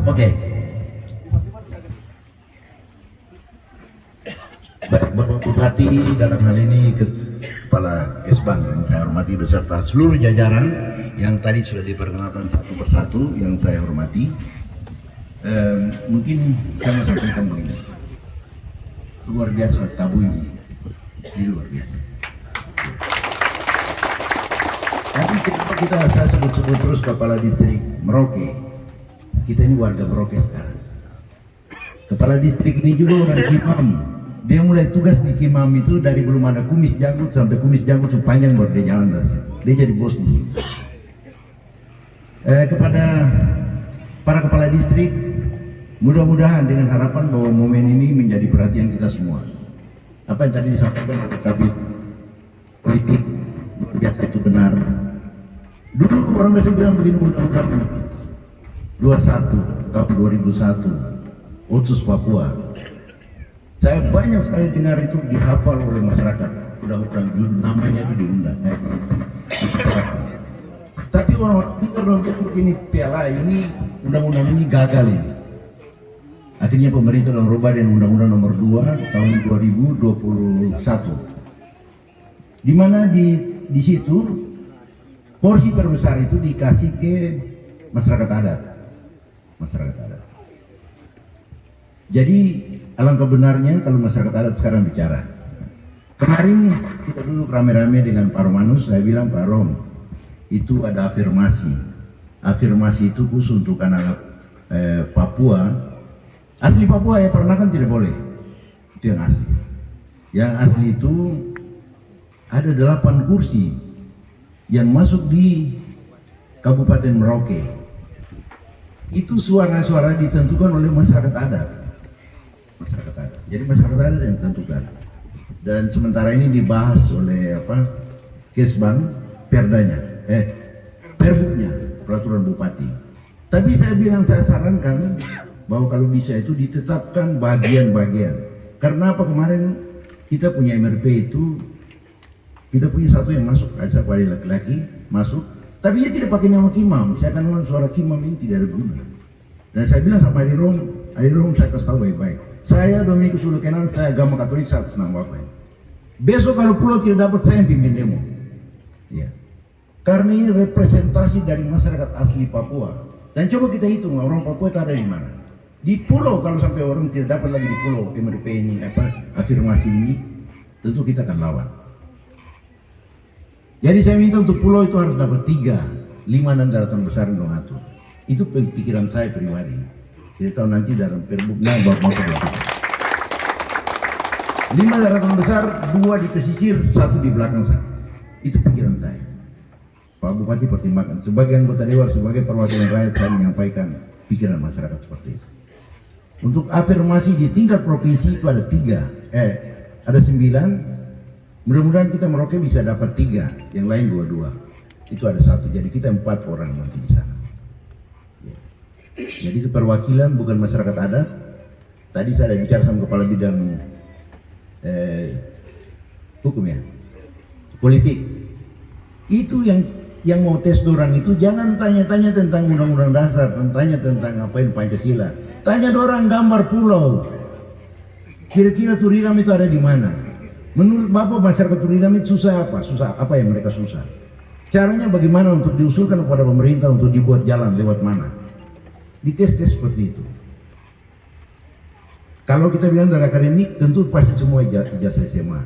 Oke. Bapak Bupati dalam hal ini Kepala Kesbang yang saya hormati beserta seluruh jajaran yang tadi sudah diperkenalkan satu persatu yang saya hormati. Mungkin saya mau sampaikan begini, luar biasa tabu ini luar biasa. Tapi kenapa saya sebut-sebut terus Kepala Distrik Merauke? Kita ini warga Merauke sekarang. Kepala distrik ini juga orang Kimam. Dia mulai tugas di Kimam itu dari belum ada kumis janggut sampai kumis janggut sepanjang baru dia jalan dari situ. Dia jadi bos di sini. Kepada para kepala distrik, mudah-mudahan dengan harapan bahwa momen ini menjadi perhatian kita semua. Apa yang tadi disampaikan oleh Kabid Politik biasa itu benar. Dulu orang biasa bilang begini, undang-undang 21 tahun 2001 Otsus Papua. Saya banyak sekali dengar itu dihafal oleh masyarakat. Undang-undang namanya itu diundang. Tapi orang-orang kita bilang ini piala ini undang-undang ini gagal ini. Akhirnya pemerintah telah merubah dengan Undang-Undang Nomor 2 tahun 2021. Di mana di situ porsi terbesar itu dikasih ke masyarakat adat. Masyarakat adat. Jadi alangkah benarnya kalau masyarakat adat sekarang bicara. Kemarin kita duduk rame-rame dengan Pak Romanus, saya bilang Pak Rom, itu ada afirmasi. Afirmasi itu khusus untuk anak Papua. Asli Papua ya, pernah kan tidak boleh. Itu yang asli. Yang asli itu ada 8 kursi yang masuk di Kabupaten Merauke. Itu suara-suara ditentukan oleh masyarakat adat. Masyarakat adat. Jadi masyarakat adat yang tentukan. Dan sementara ini dibahas oleh Kesbang perdanya, perbuknya, peraturan bupati. Tapi saya bilang, saya sarankan bahwa kalau bisa itu ditetapkan bagian-bagian. Karena apa, kemarin kita punya MRP itu, kita punya satu yang masuk, ada pada laki-laki masuk, tapi dia tidak pakai nama Kimam. Saya akan bilang suara Kimam ini tidak ada guna. Dan saya bilang sama Adi Rom saya kasih tahu baik-baik. Saya Dominikus Sulukenan, saya agama Katolik, saya atas nama Bapak. Besok kalau pulau tidak dapat, saya yang pimpin demo. Ya. Karena ini representasi dari masyarakat asli Papua. Dan coba kita hitung orang Papua itu ada di mana. Di pulau, kalau sampai orang tidak dapat lagi di pulau MRP ini, afirmasi ini, tentu kita akan lawan. Jadi saya minta untuk pulau itu harus dapat 3, 5 dan daratan besar yang atur. Itu pikiran saya pribadi. Jadi tahu nanti dalam perbuknya bapak kita. 5 daratan besar, 2 di pesisir, 1 di belakang sana. Itu pikiran saya. Pak Bupati pertimbangkan. Sebagai anggota dewan, sebagai perwakilan rakyat, saya menyampaikan pikiran masyarakat seperti itu. Untuk afirmasi di tingkat provinsi itu ada 3, ada 9. Mudah-mudahan kita Merauke bisa dapat 3, yang lain 2-2. Itu ada 1, jadi kita 4 orang nanti di sana. Ya. Jadi itu perwakilan bukan masyarakat adat. Tadi saya ada bicara sama kepala bidang hukum ya, politik. Itu yang mau tes dorang itu jangan tanya-tanya tentang undang-undang dasar, tanya tentang apa yang Pancasila. Tanya dorang gambar pulau. Kira-kira Turiram itu ada di mana? Menurut Bapak masyarakat Turiram itu susah apa? Susah apa yang mereka susah? Caranya bagaimana untuk diusulkan kepada pemerintah untuk dibuat jalan lewat mana? Dites-tes seperti itu. Kalau kita bilang dari akademik, tentu pasti semua ijazah SMA.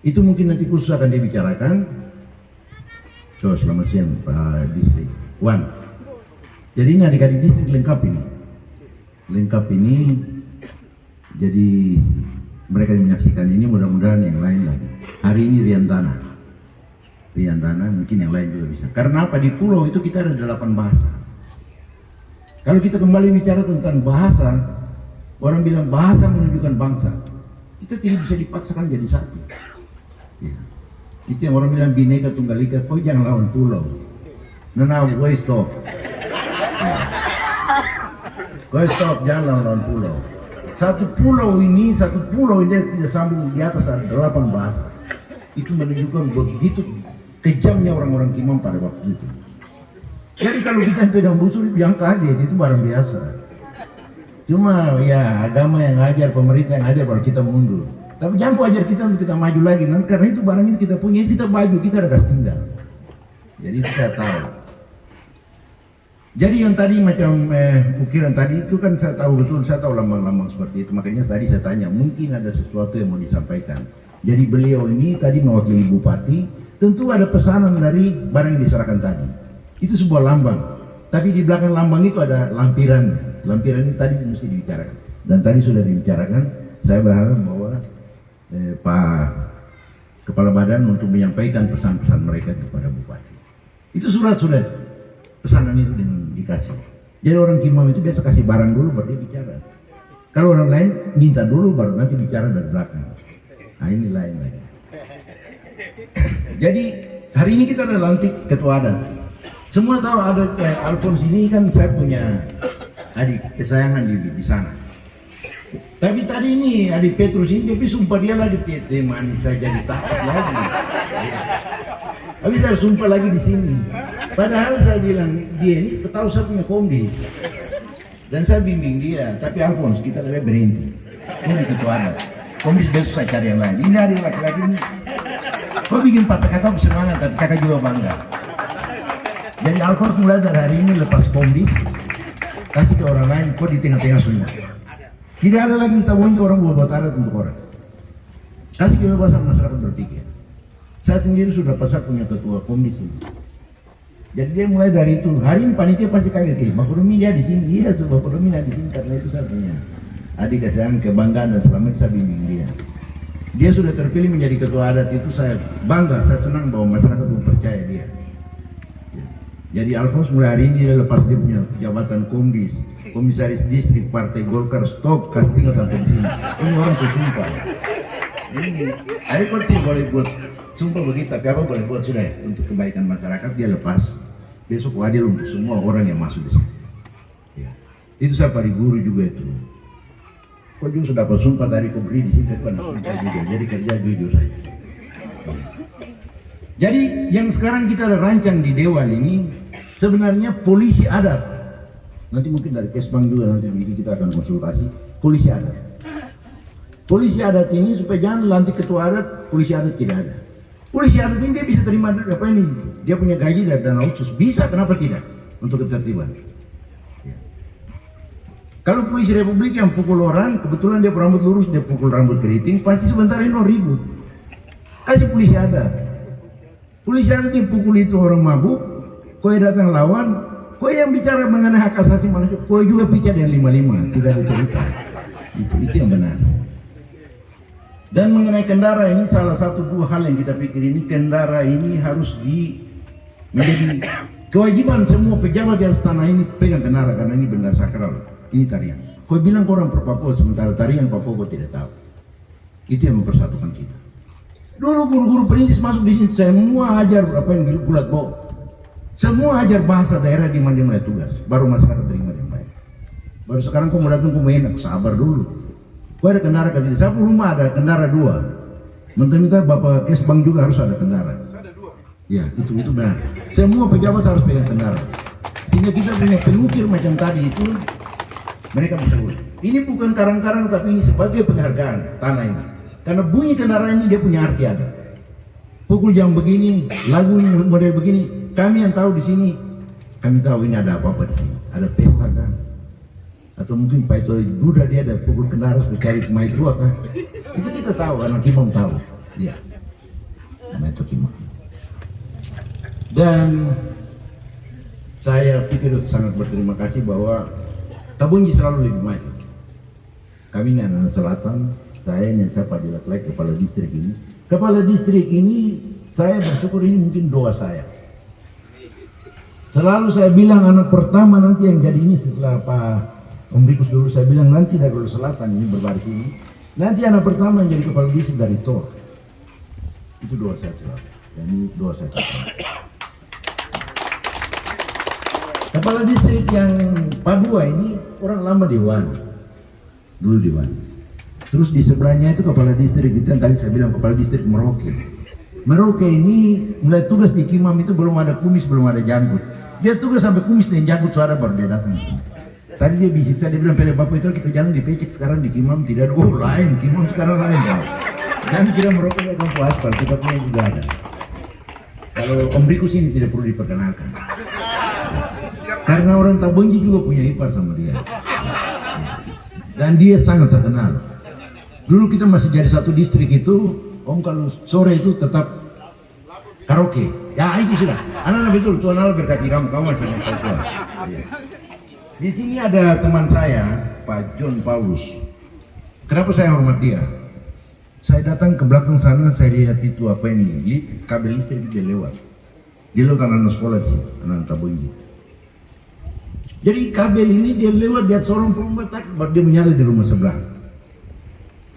Itu mungkin nanti khusus akan dibicarakan. So, selamat siang Pak Distrik. Jadi ini adik-adik distrik lengkap ini. Lengkap ini, jadi mereka yang menyaksikan ini mudah-mudahan yang lain lagi. Hari ini Riantana, mungkin yang lain juga bisa. Karena apa, di pulau itu kita ada 8 bahasa. Kalau kita kembali bicara tentang bahasa, orang bilang bahasa menunjukkan bangsa. Kita tidak bisa dipaksakan jadi satu. Ya. Itu yang orang bilang bineka tunggal ika, kau jangan lawan pulau. Nah, gue stop. Ya. Gue stop, jangan lawan pulau. Satu pulau ini tidak sambung, di atas ada 8 bahasa. Itu menunjukkan begitu kejamnya orang-orang Kimam pada waktu itu. Jadi kalau kita pegang busur yang kaget itu barang biasa. Cuma ya agama yang ngajar, pemerintah yang ngajar baru kita mundur. Tapi jangan ajar kita untuk kita maju lagi. Nanti karena itu barang itu kita punya, itu kita maju, kita ada gas tinggal. Jadi itu saya tahu. Jadi yang tadi macam ukiran tadi itu kan saya tahu betul, saya tahu lambang-lambang seperti itu. Makanya tadi saya tanya, mungkin ada sesuatu yang mau disampaikan. Jadi beliau ini tadi mewakili bupati, tentu ada pesanan dari barang yang diserahkan tadi. Itu sebuah lambang. Tapi di belakang lambang itu ada lampiran. Lampiran ini tadi mesti dibicarakan. Dan tadi sudah dibicarakan, saya berharap bahwa Pak Kepala Badan untuk menyampaikan pesan-pesan mereka kepada bupati. Itu surat-surat pesanan itu dengan dikasih. Jadi orang Kimam itu biasa kasih barang dulu baru dia bicara. Kalau orang lain minta dulu baru nanti bicara dari belakang. Nah ini lain lagi. Jadi hari ini kita ada lantik ketua adat. Semua tahu ada Alphonse ini kan saya punya adik kesayangan di sana. Tapi tadi ini adik Petrus ini tapi sumpah dia lagi manis saya jadi taat lagi. Tapi saya sumpah lagi di sini. Padahal saya bilang dia ini ketahui saya punya kombi. Dan saya bimbing dia. Tapi Alphonse kita lebih berhenti. Ini ketua adat. Kombi besok saya cari yang lain. Ini adik laki-laki ini. Kau bikin patah kakak semangat tapi kakak juga bangga. Jadi Alphonse mulai dari hari ini lepas kombis, kasih ke orang lain, kok di tengah-tengah semua. Tidak ada lagi kita ke orang buat adat untuk orang. Kasih kebebasan masyarakat berpikir. Saya sendiri sudah pasang punya ketua kombis ini. Jadi dia mulai dari itu, hari ini panitia pasti kaget, Pak Kurumi dia di sini, iya sebab Kurumi dia di sini karena itu saya punya adik kesayangan, kebanggaan dan selamat saya bimbing dia. Dia sudah terpilih menjadi ketua adat itu saya bangga, saya senang bahwa masyarakat mempercaya dia. Jadi Alphonse mulai hari ini dia lepas dia punya jabatan kombis, komisaris distrik Partai Golkar, stop, kasih sampai di sini. Ini orang sumpah. Ini, hari kau tidak boleh buat sumpah begitu, tapi apa boleh buat sudah untuk kebaikan masyarakat dia lepas. Besok adil untuk semua orang yang masuk di sini. Ya. Itu saya pari guru juga itu. Kau juga sudah dapat sumpah dari kau beri di sini, tapi sumpah juga. Jadi kerja jujur saja. Jadi yang sekarang kita ada rancang di Dewan ini sebenarnya polisi adat. Nanti mungkin dari Kesbang juga nanti kita akan konsultasi polisi adat. Polisi adat ini supaya jangan lantik ketua adat, polisi adat tidak ada. Polisi adat ini dia bisa terima apa ini? Dia punya gaji dari dana otsus, bisa kenapa tidak untuk ketertiban? Ya. Kalau polisi republik yang pukul orang, kebetulan dia rambut lurus, dia pukul rambut keriting, pasti sebentar ini ribut. Kasih polisi adat. Polisi adat yang pukul itu orang mabuk, kau datang lawan, kau yang bicara mengenai hak asasi manusia, kau juga bicara dengan 55, tidak ada cerita. Itu yang benar. Dan mengenai kendara ini salah satu dua hal yang kita pikir ini, kendara ini harus menjadi kewajiban semua pejabat di atas tanah ini pegang kendara karena ini benda sakral, ini tarian. Kau bilang kau orang Papua sementara tarian Papua kau tidak tahu. Itu yang mempersatukan kita. Dulu guru-guru perintis masuk di sini semua ajar apa yang gulat bau. Semua ajar bahasa daerah di mana mulai tugas, baru masyarakat terima dengan baik. Baru sekarang kau mau datang kau enak, sabar dulu. Kau ada kendara ke sini, saya rumah ada kendara 2. Minta Bapak Kesbang juga harus ada kendara. Ada 2. Ya, itu benar. Semua pejabat harus pegang kendara. Sehingga kita punya pengukir macam tadi itu mereka bisa boleh. Ini bukan karang-karang tapi ini sebagai penghargaan tanah ini. Karena bunyi kendaraan ini dia punya arti ada. Pukul jam begini, lagu model begini, kami yang tahu di sini, kami tahu ini ada apa-apa di sini. Ada pesta kan? Atau mungkin Pak itu Duda dia ada pukul kendaraan mencari pemain tua kan? Itu kita tahu, anak Kimam tahu. Iya. Nama itu Kimam. Dan saya pikir sangat berterima kasih bahwa Tabunji selalu lebih maju. Kami ini anak selatan. Saya yang siapa di laki-laki kepala distrik ini. Kepala distrik ini saya bersyukur ini mungkin doa saya. Selalu saya bilang anak pertama nanti yang jadi ini setelah Pak Om Rikus dulu saya bilang nanti dari Sulawesi Selatan ini berbaris ini. Nanti anak pertama yang jadi kepala distrik dari Tor. Itu doa saya selalu. Dan ini doa saya selalu. Kepala distrik yang Padua ini orang lama di Wan. Dulu di Wan. Terus di sebelahnya itu kepala distrik itu yang tadi saya bilang kepala distrik Merauke. Merauke ini mulai tugas di Kimam itu belum ada kumis, belum ada janggut. Dia tugas sampai kumis dan jagut suara baru dia datang. Tadi dia bisik saya, dia bilang, "Pele Bapak itu kita jalan di Pecek, sekarang di Kimam tidak ada." Oh lain, Kimam sekarang lain Pak. Jangan kira merokok di kampung aspal, kita punya juga ada. Kalau Om Rikus ini tidak perlu diperkenalkan. Karena orang Tabonji juga punya ipar sama dia. Dan dia sangat terkenal. Dulu kita masih jadi satu distrik itu, Om kalau sore itu tetap karaoke. Ya itu sudah. Anak-anak betul, Tuhan Allah berkati kamu, kamu masih tahu Tuhan. Ya. Di sini ada teman saya, Pak John Paulus. Kenapa saya hormat dia? Saya datang ke belakang sana, saya lihat itu apa ini, kabel listrik dia lewat. Dia lewat anak-anak sekolah di sini, anak-anak Tabonji. Jadi kabel ini dia lewat, dia seorang perempuan, baru dia menyala di rumah sebelah.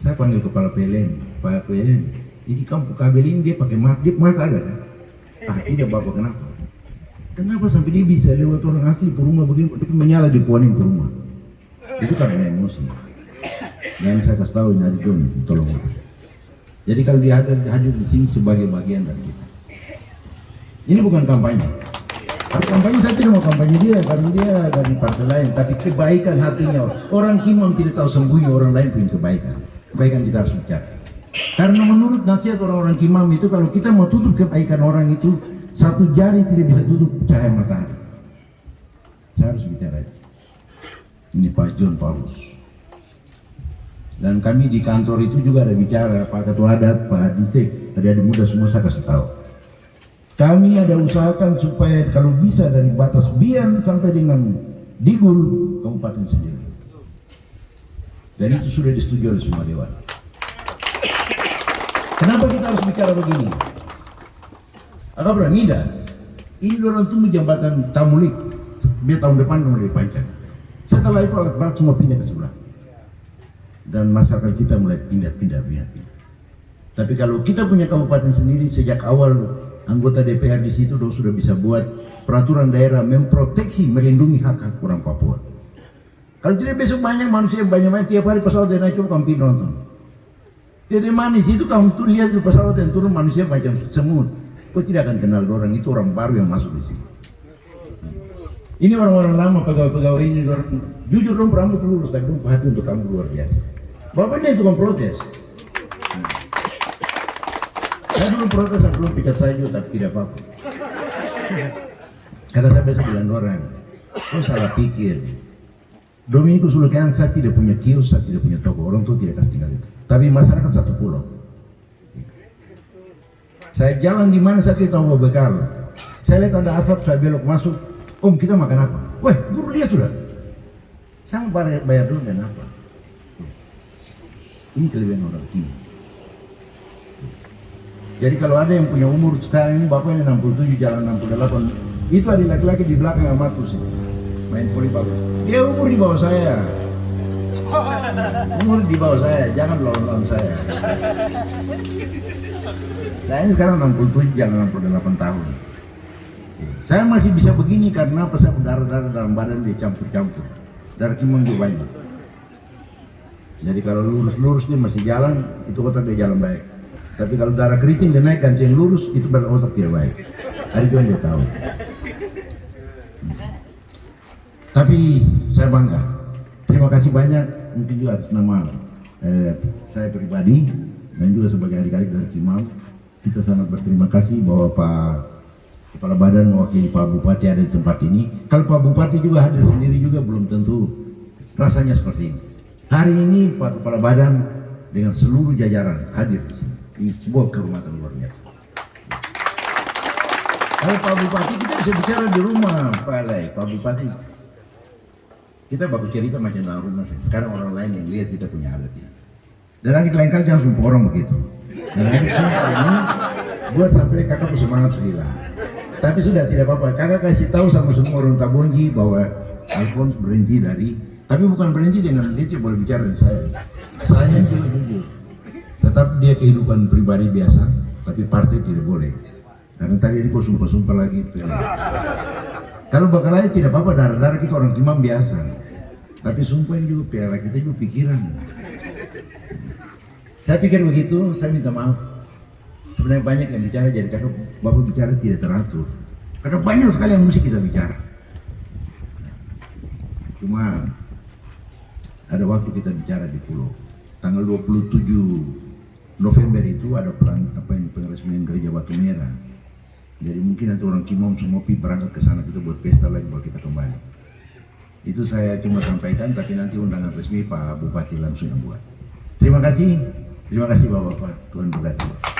Saya panggil kepala PLN, Pak PLN, ini kampung kabel ini dia pakai mata, dia mata ada kan? Ah tidak Bapak, kenapa? Kenapa sampai dia bisa lewat orang asli ke rumah begini, tapi menyala di pohon ke rumah? Itu karena emosi. Yang saya kasih tahu ini ada John, tolong. Jadi kalau dia hadir di sini sebagai bagian dari kita. Ini bukan kampanye. Kalau kampanye saya tidak mau kampanye dia, karena dia dari partai lain. Tapi kebaikan hatinya, orang Kimam tidak tahu sembunyi orang lain punya kebaikan. Kebaikan kita harus bicara. Karena menurut nasihat orang-orang Kimam itu, kalau kita mau tutup kebaikan orang itu, satu jari tidak bisa tutup cahaya matahari. Saya harus bicara itu. Ini Pak John Paulus. Dan kami di kantor itu juga ada bicara, Pak Ketua Adat, Pak Distrik, adik-adik muda semua saya kasih tahu. Kami ada usahakan supaya kalau bisa dari batas Bian sampai dengan Digul, kabupaten sendiri. Dan itu sudah disetujui oleh semua dewan. Kenapa kita harus bicara begini? Agak berani dah. Ini orang tunggu jembatan Tamulik. Biar tahun depan mau dipanjang. Setelah itu alat berat semua pindah ke sebelah. Dan masyarakat kita mulai pindah. Tapi kalau kita punya kabupaten sendiri, sejak awal anggota DPR di situ sudah bisa buat peraturan daerah memproteksi, melindungi hak-hak orang Papua. Kalau tidak besok banyak manusia banyak tiap hari pesawat yang naik coba kamu nonton. Tidak manis itu kamu tuh lihat di pesawat yang turun manusia macam semut. Kau tidak akan kenal orang itu orang baru yang masuk di sini. Ini orang-orang lama pegawai-pegawai ini orang, jujur dong rambut lurus tapi dong hati untuk kamu luar biasa. Bapaknya itu kan protes. Saya belum protes sebelum pikat saya juga tapi tidak apa-apa. Karena saya biasa bilang orang, kau salah pikir. Dominikus Sulawesi saya tidak punya kios, saya tidak punya toko, orang tua tidak kasih tinggal itu. Tapi masyarakat satu pulau. Saya jalan di mana saya tidak tahu bekal. Saya lihat ada asap, saya belok masuk. Om kita makan apa? Wah, guru dia sudah. Saya mau bayar dulu dan apa? Ini kelebihan orang Timur. Jadi kalau ada yang punya umur sekarang ini bapaknya 67 jalan 68, itu ada laki-laki di belakang Amatus main voli bagus. Dia umur di bawah saya. Umur di bawah saya, jangan lawan saya. Nah ini sekarang 67 jalan 68 tahun. Saya masih bisa begini karena apa? Saya berdarah-darah dalam badan dia campur-campur. Darah Kimam juga banyak. Jadi kalau lurus-lurus dia masih jalan, itu otak dia jalan baik. Tapi kalau darah keriting dia naik ganti yang lurus, itu berarti otak tidak baik. Hari itu dia tahu. Tapi saya bangga. Terima kasih banyak, mungkin juga atas nama saya pribadi dan juga sebagai adik-adik dari Kimam. Kita sangat berterima kasih bahwa Pak Kepala Badan mewakili Pak Bupati ada di tempat ini. Kalau Pak Bupati juga hadir sendiri juga belum tentu rasanya seperti ini. Hari ini Pak Kepala Badan dengan seluruh jajaran hadir di sini. Ini sebuah kehormatan luar biasa. Kalau Pak Bupati kita bisa bicara di rumah Pak Alai, Pak Bupati. Kita baru cerita macam dalam rumah. Sekarang orang lain yang lihat kita punya adat ini. Dan adik lain kali jangan sumpah orang begitu. Dan adik sumpah ini buat sampai kakak semangat hilang. Tapi sudah tidak apa-apa. Kakak kasih tahu sama semua orang Tabonji bahwa Alphonse berhenti dari, tapi bukan berhenti dengan dia tidak boleh bicara dengan saya. Saya juga jujur. Tetap dia kehidupan pribadi biasa, tapi partai tidak boleh. Karena tadi ini kok sumpah-sumpah lagi. Kalau bakal aja tidak apa-apa, darah-darah kita orang Kimam biasa. Tapi sumpahin juga piala kita juga pikiran. Saya pikir begitu, saya minta maaf. Sebenarnya banyak yang bicara, jadi karena Bapak bicara tidak teratur. Karena banyak sekali yang mesti kita bicara. Cuma ada waktu kita bicara di Pulau. Tanggal 27 November itu ada pengeresmian gereja Batu Merah. Jadi mungkin nanti orang Kimong semua berangkat ke sana kita buat pesta lagi buat kita kembali. Itu saya cuma sampaikan, tapi nanti undangan resmi Pak Bupati langsung yang buat. Terima kasih Bapak-Bapak, Tuhan berkati.